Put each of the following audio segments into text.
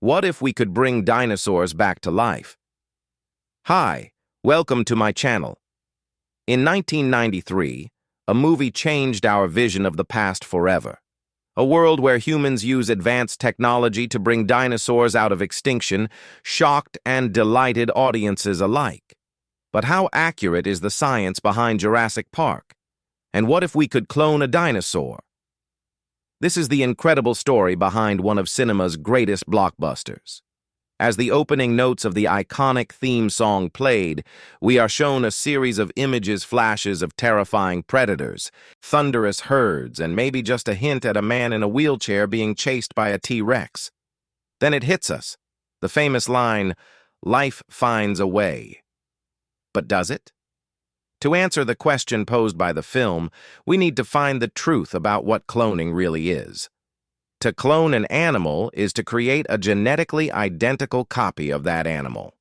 What if we could bring dinosaurs back to life? Hi, welcome to my channel. In 1993, a movie changed our vision of the past forever. A world where humans use advanced technology to bring dinosaurs out of extinction shocked and delighted audiences alike. But how accurate is the science behind Jurassic Park? And what if we could clone a dinosaur? This is the incredible story behind one of cinema's greatest blockbusters. As the opening notes of the iconic theme song played, we are shown a series of flashes of terrifying predators, thunderous herds, and maybe just a hint at a man in a wheelchair being chased by a T-Rex. Then it hits us, the famous line, "Life finds a way." But does it? To answer the question posed by the film, we need to find the truth about what cloning really is. To clone an animal is to create a genetically identical copy of that animal.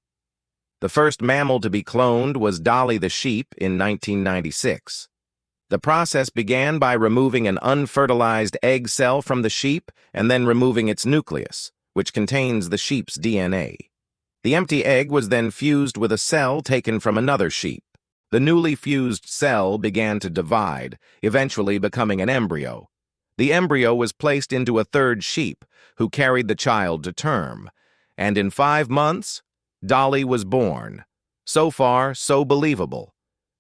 The first mammal to be cloned was Dolly the sheep in 1996. The process began by removing an unfertilized egg cell from the sheep and then removing its nucleus, which contains the sheep's DNA. The empty egg was then fused with a cell taken from another sheep. The newly fused cell began to divide, eventually becoming an embryo. The embryo was placed into a third sheep, who carried the child to term. And in 5 months, Dolly was born. So far, so believable.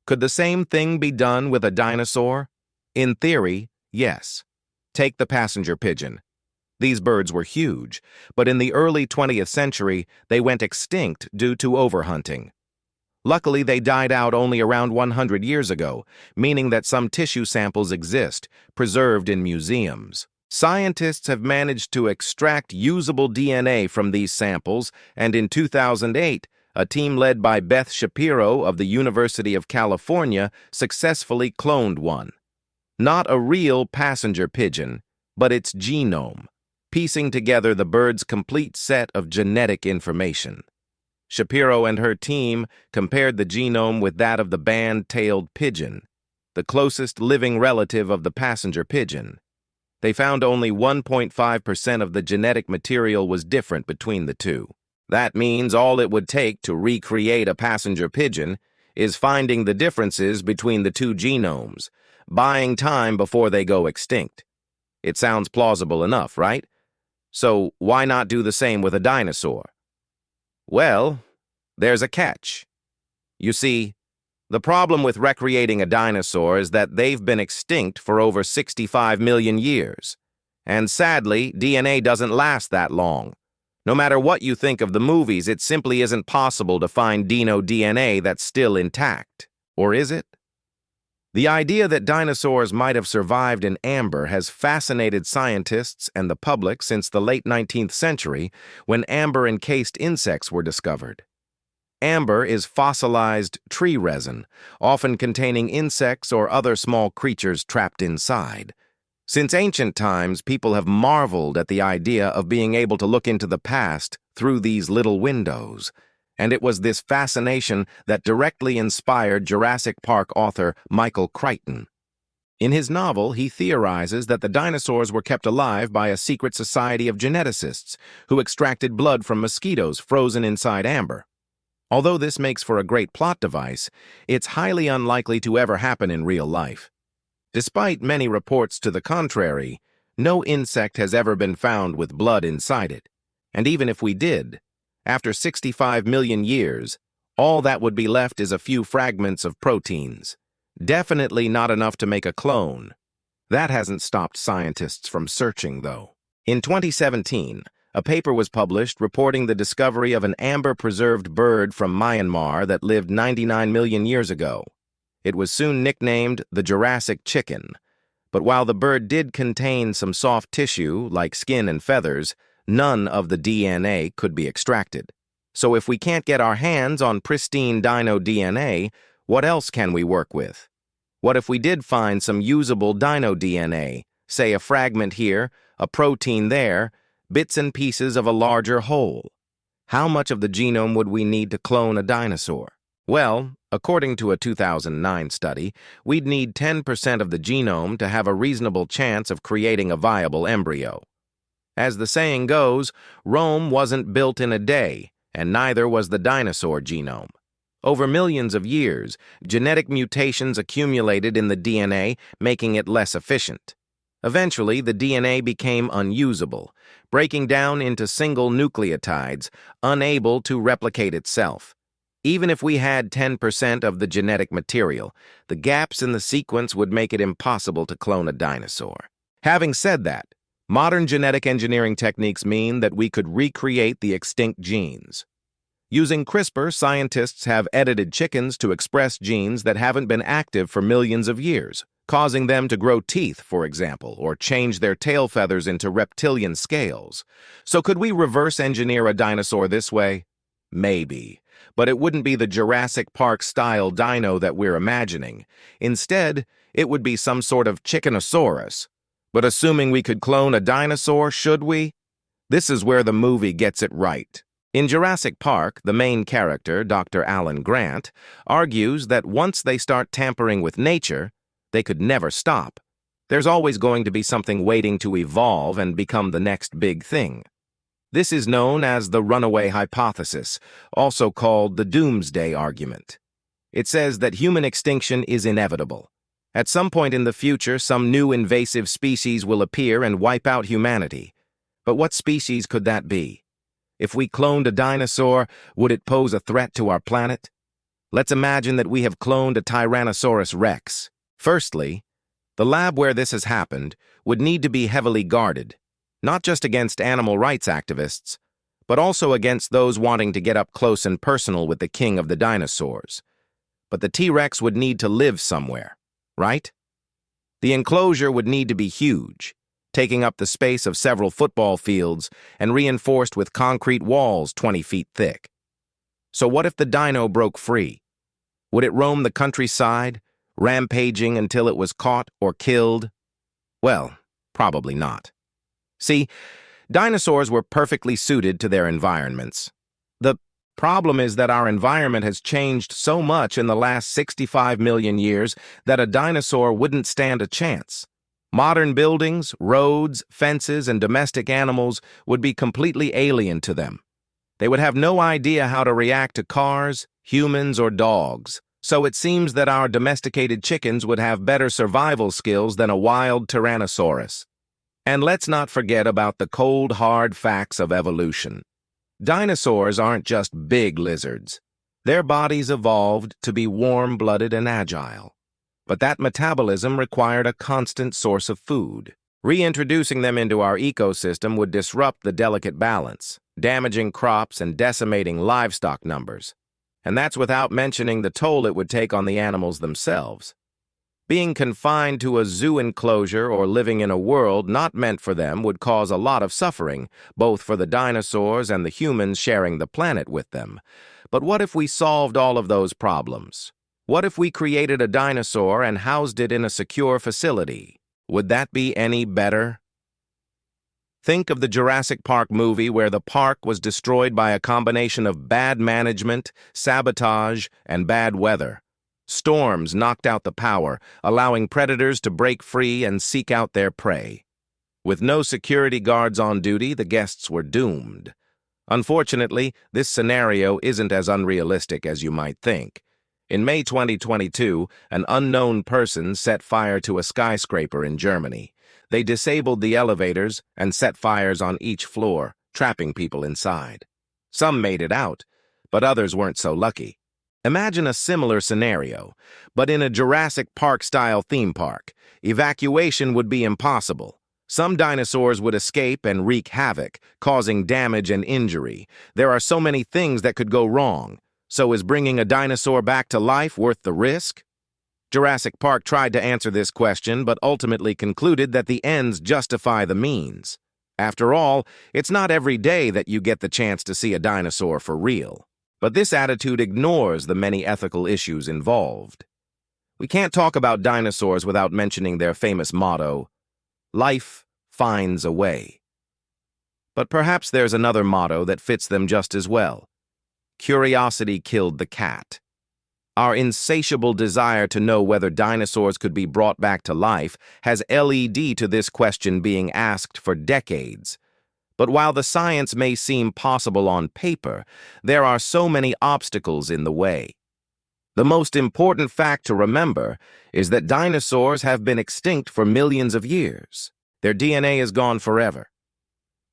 Could the same thing be done with a dinosaur? In theory, yes. Take the passenger pigeon. These birds were huge, but in the early 20th century, they went extinct due to overhunting. Luckily, they died out only around 100 years ago, meaning that some tissue samples exist, preserved in museums. Scientists have managed to extract usable DNA from these samples, and in 2008, a team led by Beth Shapiro of the University of California successfully cloned one. Not a real passenger pigeon, but its genome, piecing together the bird's complete set of genetic information. Shapiro and her team compared the genome with that of the band-tailed pigeon, the closest living relative of the passenger pigeon. They found only 1.5% of the genetic material was different between the two. That means all it would take to recreate a passenger pigeon is finding the differences between the two genomes, buying time before they go extinct. It sounds plausible enough, right? So why not do the same with a dinosaur? Well, there's a catch. You see, the problem with recreating a dinosaur is that they've been extinct for over 65 million years. And sadly, DNA doesn't last that long. No matter what you think of the movies, it simply isn't possible to find dino DNA that's still intact. Or is it? The idea that dinosaurs might have survived in amber has fascinated scientists and the public since the late 19th century, when amber-encased insects were discovered. Amber is fossilized tree resin, often containing insects or other small creatures trapped inside. Since ancient times, people have marveled at the idea of being able to look into the past through these little windows. And it was this fascination that directly inspired Jurassic Park author Michael Crichton. In his novel, he theorizes that the dinosaurs were kept alive by a secret society of geneticists who extracted blood from mosquitoes frozen inside amber. Although this makes for a great plot device, it's highly unlikely to ever happen in real life. Despite many reports to the contrary, no insect has ever been found with blood inside it. And even if we did, after 65 million years, all that would be left is a few fragments of proteins. Definitely not enough to make a clone. That hasn't stopped scientists from searching, though. In 2017, a paper was published reporting the discovery of an amber-preserved bird from Myanmar that lived 99 million years ago. It was soon nicknamed the Jurassic chicken. But while the bird did contain some soft tissue, like skin and feathers, none of the DNA could be extracted. So if we can't get our hands on pristine dino DNA, what else can we work with? What if we did find some usable dino DNA, say a fragment here, a protein there, bits and pieces of a larger whole? How much of the genome would we need to clone a dinosaur? Well, according to a 2009 study, we'd need 10% of the genome to have a reasonable chance of creating a viable embryo. As the saying goes, Rome wasn't built in a day, and neither was the dinosaur genome. Over millions of years, genetic mutations accumulated in the DNA, making it less efficient. Eventually, the DNA became unusable, breaking down into single nucleotides, unable to replicate itself. Even if we had 10% of the genetic material, the gaps in the sequence would make it impossible to clone a dinosaur. Having said that, modern genetic engineering techniques mean that we could recreate the extinct genes. Using CRISPR, scientists have edited chickens to express genes that haven't been active for millions of years, causing them to grow teeth, for example, or change their tail feathers into reptilian scales. So could we reverse engineer a dinosaur this way? Maybe. But it wouldn't be the Jurassic Park-style dino that we're imagining. Instead, it would be some sort of chickenosaurus. But assuming we could clone a dinosaur, should we? This is where the movie gets it right. In Jurassic Park, the main character, Dr. Alan Grant, argues that once they start tampering with nature, they could never stop. There's always going to be something waiting to evolve and become the next big thing. This is known as the runaway hypothesis, also called the doomsday argument. It says that human extinction is inevitable. At some point in the future, some new invasive species will appear and wipe out humanity. But what species could that be? If we cloned a dinosaur, would it pose a threat to our planet? Let's imagine that we have cloned a Tyrannosaurus rex. Firstly, the lab where this has happened would need to be heavily guarded, not just against animal rights activists, but also against those wanting to get up close and personal with the king of the dinosaurs. But the T-Rex would need to live somewhere, right? The enclosure would need to be huge, taking up the space of several football fields and reinforced with concrete walls 20 feet thick. So what if the dino broke free? Would it roam the countryside, rampaging until it was caught or killed? Well, probably not. See, dinosaurs were perfectly suited to their environments. The problem is that our environment has changed so much in the last 65 million years that a dinosaur wouldn't stand a chance. Modern buildings, roads, fences, and domestic animals would be completely alien to them. They would have no idea how to react to cars, humans, or dogs. So it seems that our domesticated chickens would have better survival skills than a wild Tyrannosaurus. And let's not forget about the cold, hard facts of evolution. Dinosaurs aren't just big lizards. Their bodies evolved to be warm-blooded and agile. But that metabolism required a constant source of food. Reintroducing them into our ecosystem would disrupt the delicate balance, damaging crops and decimating livestock numbers. And that's without mentioning the toll it would take on the animals themselves. Being confined to a zoo enclosure or living in a world not meant for them would cause a lot of suffering, both for the dinosaurs and the humans sharing the planet with them. But what if we solved all of those problems? What if we created a dinosaur and housed it in a secure facility? Would that be any better? Think of the Jurassic Park movie where the park was destroyed by a combination of bad management, sabotage, and bad weather. Storms knocked out the power, allowing predators to break free and seek out their prey. With no security guards on duty, the guests were doomed. Unfortunately, this scenario isn't as unrealistic as you might think. In May 2022, an unknown person set fire to a skyscraper in Germany. They disabled the elevators and set fires on each floor, trapping people inside. Some made it out, but others weren't so lucky. Imagine a similar scenario, but in a Jurassic Park-style theme park. Evacuation would be impossible. Some dinosaurs would escape and wreak havoc, causing damage and injury. There are so many things that could go wrong. So is bringing a dinosaur back to life worth the risk? Jurassic Park tried to answer this question, but ultimately concluded that the ends justify the means. After all, it's not every day that you get the chance to see a dinosaur for real. But this attitude ignores the many ethical issues involved. We can't talk about dinosaurs without mentioning their famous motto, "Life finds a way." But perhaps there's another motto that fits them just as well. Curiosity killed the cat. Our insatiable desire to know whether dinosaurs could be brought back to life has led to this question being asked for decades. But while the science may seem possible on paper, there are so many obstacles in the way. The most important fact to remember is that dinosaurs have been extinct for millions of years. Their DNA is gone forever.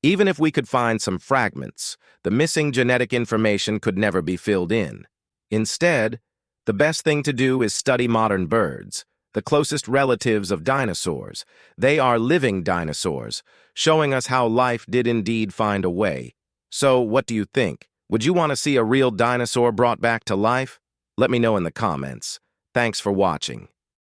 Even if we could find some fragments, the missing genetic information could never be filled in. Instead, the best thing to do is study modern birds, the closest relatives of dinosaurs. They are living dinosaurs, showing us how life did indeed find a way. So, what do you think? Would you want to see a real dinosaur brought back to life? Let me know in the comments. Thanks for watching.